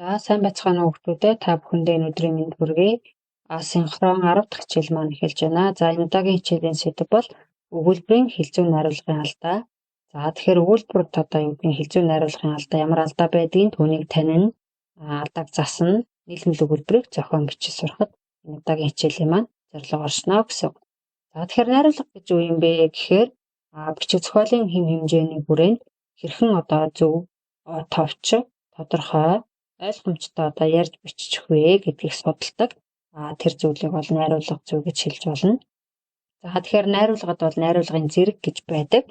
За сайн байцгаана уу хүүхдүүд ээ. Та бүхэндээ энэ өдрийн мэнд хүргэе. Синхрон 10 дахь хичээл маань эхэлж байна. За энэ удаагийн хичээлийн сэдэв бол өгүүлбэрийн хэлзүү найруулгын алдаа. За тэгэхээр өгүүлбэрт одоо юу гэдэг хэлзүү найруулгын алдаа ямар алдаа байдгийг түүнийг танина, алдааг засна, нийлмэл өгүүлбэрийг зохион бичиж сурахад энэ удаагийн хичээлийн маань зорилго оршно гэсэн. За тэгэхээр найруулга гэж юу юм бэ гэхээр бичиг зохиолын хэм хэмжээний хүрээнд хэрхэн одоо зөв, товч, тодорхой, ойлгомжтой одоо ярьж бичих вэ гэдгийг судалдаг. Тэр зүйлийг бол найруулга зөв гэж хэлж болно. За тэгэхээр найруулгад бол найруулгын зэрэг гэж байдаг.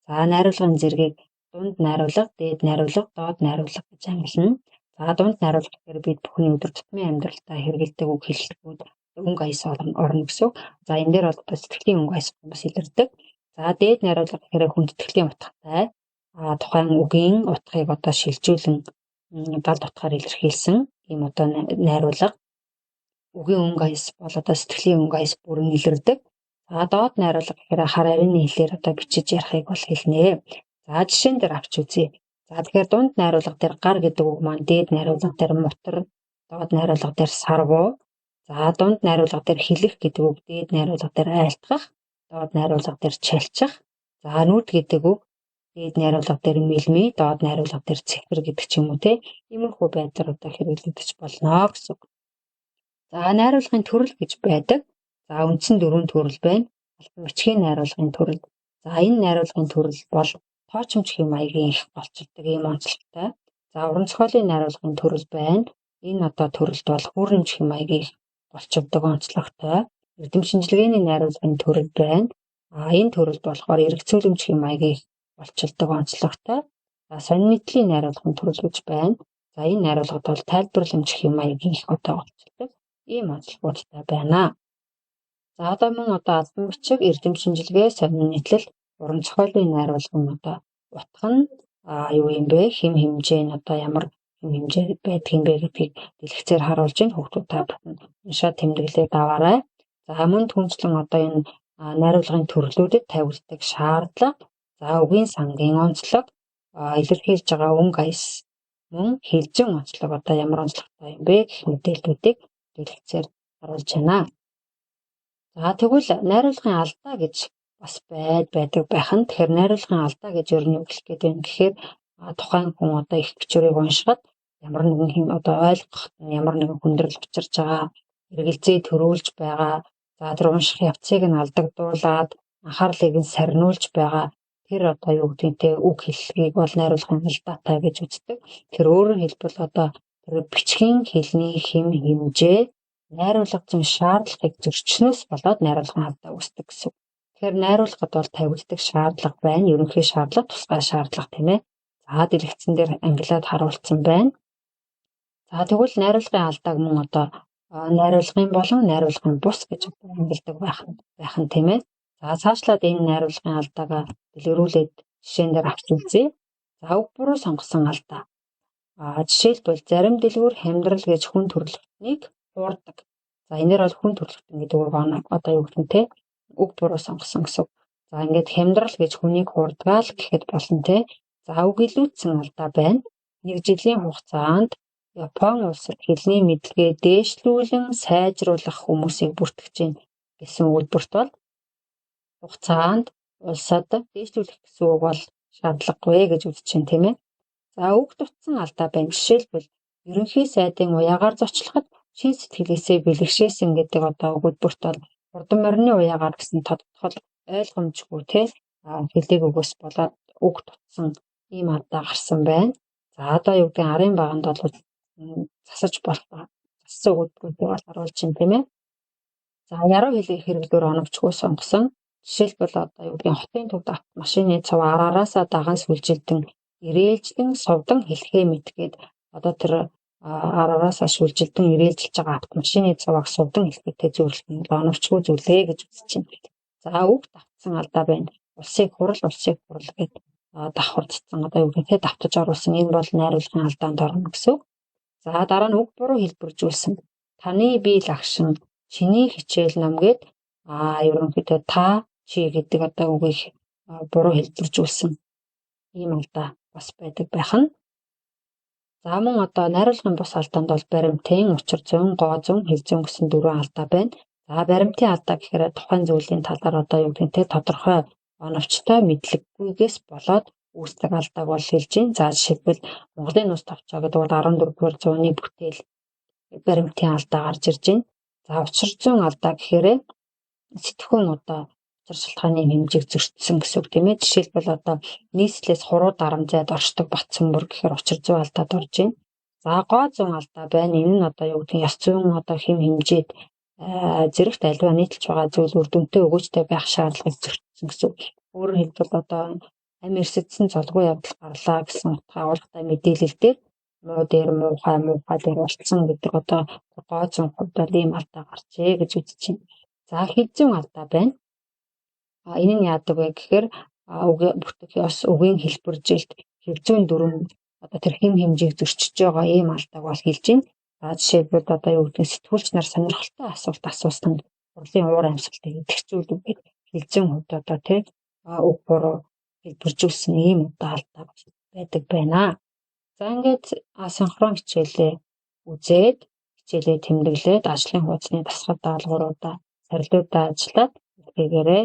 За найруулгын зэргийг дунд найруулга, дээд найруулга, доод найруулга гэж ангилна. За дунд найруулга гэхээр бид бүхний өдөр тутмын амьдралдаа хэрэгэлдэг үг хэллэгүүд өнгө аяс орно гэсэн. За энэ дээр бол сэтгэлийн өнгө аяс бас илэрдэг. За дээд найруулга гэхээр хүндэтгэлийн утгатай тухайн үгийн утгыг одоо шилжүүлэн далд утгаар илэрхийлсэн ийм одоо найруулга. Үгийн өнгө аяс бол одоо сэтгэлийн өнгө аяс бүрэн илэрдэг. За доод найруулга гэхээр хар арины хэлээр одоо бичиж ярихыг бол хэлнэ. За жишээн дээр авч үзье. За тэгэхээр дунд найруулга дээр гар гэдэг үг маань дээд найруулга дээр мутар, доод найруулга дээр сарвуу. За дунд найруулга дээр хилэх гэдэг үг дээд найруулга дээр айлтгах, доод найруулга дээр чалчих. За нүд гэдэг үг дээд найруулга дээр мэлми, доод найруулга дээр цэвэр гэдэг ч юм уу те. Иймэрхүү байдлаар одоо хэрэглэгдэж болно гэсэн. За найруулгын төрөл гэж байдаг. За үндсэн 4 төрөл байна. Алтан бичгийн найруулгын төрөл. За энэ найруулгын төрөл бол тоочмч хэм маягийн их голчилдог ийм онцлогтой. За уран зохиолын найруулгын төрөл байна. Энэ одоо төрөлд бол хүүрнэмж хэм маягийн голчилдог онцлогтой. Эрдэм шинжилгээний найруулгын төрөл байна. Энэ төрөлд болохоор эргэцүүлэмж хэм маягийн голчилдог онцлогтой. За сонин нийтлийн найруулгын төрөл гэж байна. За энэ найруулгад бол тайлбарламж хэм маягийн их одоо голчилдог ийм онцлогуудтай байна. За одоо мөн одоо алтан бичиг, эрдэм шинжилгээ, сонин нийтлэл, уран зохиолын найруулга нь одоо утга нь юу юм бэ? Хэм хэмжээ нь одоо ямар хэм хэмжээ байдаг юм бэ гэдгийг дэлгэцээр харуулж ийн хүүхдүүд та бүхэн уншаад тэмдэглээд аваарай. За мөн түнчлэн одоо энэ найруулгын төрлүүдэд тавигддаг шаардлага, за үгийн сангийн онцлог, илэрхийлж байгаа өнгө аяс мөн хэлжин онцлог одоо ямар онцлогтой юм бэ гэх мэдээллүүдийг дэлгэцээр харуулж байна. За тэгвэл найруулгын алдаа гэж бас байдаг байх нь. Тэгэхээр найруулгын алдаа гэж юу хэлэх гээд байна гэхээр тухайн хүн одоо их бичвэрийг уншихад ямар нэгэн хэм одоо ойлгох ямар нэгэн хүндрэл учирч байгаа, эргэлзээ төрүүлж байгаа. За тэр унших явцыг нь алдагдуулаад анхаарлыг нь сарниулж байгаа. Тэр одоо юу гэдэг нь үг хэллэгийг бол найруулгын алдаатай гэж үздэг. Тэр өөрөөр хэлбэл одоо тэр бичгийн хэлний хэм хэмжээ найруулгын шаардлагыг зөрчснөөс болоод найруулгын алдаа үүсдэг гэсэн. Тэгэхээр найруулгад бол тавигддаг шаардлага байна. Ерөнхий шаардлага, тусгай шаардлага тийм ээ. За дэлгэцэн дээр ангилаад харуулсан байна. За тэгвэл найруулгын алдааг мөн одоо найруулгын болон найруулгын бус гэж ангилдаг байх нь тийм ээ. За цаашлаад энэ найруулгын алдаага дэлгэрүүлээд жишээн дээр авч үзье. За үг буруу сонгосон алдаа. Жишээлбэл зарим дэлгүүр хямдрал гэж хүн төрөлхтнийг хуурдаг. За энээр бол хүн төрөлхтөн гэдэг үг одоо юу гэх юм те үг буруу сонгосон гэсэн. За ингээд хямдрал гэж хүнийг хуурдгаа л гэхэд болно те. За үг илүүдсэн алдаа байна. 1 жилийн хугацаанд Япон улсад хэлний мэдлэгээ дээшлүүлэн сайжруулах хүмүүсийг бүртгэж гин гэсэн үйлдвэрт бол хугацаанд улсад дээшлүүлэх гэсэн үг бол шаардлагагүй гэж үзэж байна тийм ээ. За үг дутсан алдаа байна. Жишээлбэл ерөнхий сайдын уяагаар зочлоход шин сэтгэлээсээ бэлгшээсэн гэдэг одоо өгүүлбэрт бол хурдан морины уяагаар гэсэн тодтгол ойлгомжгүй тий хэлдэг өгөөс болоод үг дутсан ийм алдаа гарсан байна. За одоо юу гэдэг арын баганд бол засаж болох зассан өгүүлбэрүүдийг бол харуулж байна тийм ээ. За яруу хэлийг хэрэглүүр оновчгүй сонгосон. Жишээлбэл одоо юу гэдэг хотын төвд автомашины цав араараасаа даган сүлжилдэн ирээлжлэн совдан хэлхээ мэдгээд одоо тэр араараасаа сүлжилдэн ирээлжилж байгаа автомашины цавыг совдан хэлхээтэй зөвлөх нь оновчгүй зүйлээ гэж үзэж байна. За үг давтсан алдаа байна. Улсыг хурал гэдэг давхардсан одоо юу гэдэг давтаж оруулсан энэ бол найруулгын алдаанд орно гэсэн. За дараа нь үг буруу хэлбэржүүлсэн. Таны бие лагшин чиний хичээл ном гээд ерөнхийдөө та чи гэдэг одоо үгийг буруу хэлбэржүүлсэн ийм алдаа бас байдаг байх нь. За мөн одоо найруулгын бус алдаанд бол баримтын, учир зүйн, гоо зүйн, хэл зүйн гэсэн дөрвөн алдаа байна. За баримтын алдаа гэхээр тухайн зүйлийн талаар одоо юу гэдэг нь тодорхой оновчтой мэдлэггүйгээс болоод үүсдэг алдааг бол хэлж байна. За жишээлбэл Монголын нус товчоо гэдэг бол 14-р зууны бүтээл баримтын алдаа гарч ирж байна. За учир зүйн алдаа гэхээр сэтгхүүн одоо учир шалтгааны хэмжээг зөрчсөн гэсэн үг тийм ээ. Жишээлбэл одоо нийслэлээс хуруу дарамжаад оршдог бат цөмбөр гэхээр учир зүйн алдаад орж байна. За гоо зүйн алдаа байна. Энэ нь одоо юу гэдэг нь ёс зүйн одоо хэм хэмжээд зэрэгт альва нийтэлж байгаа зүйл үр дүнтэй өгөөжтэй байх шаардлагыг зөрчсөн гэсэн үг. Өөрөөр хэлбэл одоо амь эрсэдсэн цолгүй явдал гарлаа гэсэн утга агуулгатай мэдээлэл дээр муу дээр муухай дээр болцсон гэдэг одоо гоо зүйн хувьд бол ийм алдаа гарчээ гэж үзэж байна. За хэл зүйн алдаа байна. Энэ нь яадаг вэ гэхээр бүтээх ёс үгийн хэлбэржилт хэл зүйн дүрм одоо тэр хэм хэмжээг зөрчиж байгаа ийм алдааг бол хэлж байна. За жишээлбэл одоо юу гэдэг сэтгүүлч нар сонирхолтой асуулт асуусан хурлын уур амьсгалыг идэвхжүүл үгээд хэл зүйн хувьд одоо тэг үг буруу хэлбэржүүлсэн ийм одоо алдаа байдаг байна. За ингээд асинхрон хичээлээ үзээд хичээлээ тэмдэглээд ажлын хуудасны дасгал даалгавруудаа сорилтуудаа ажиллаад илгээгээрэй.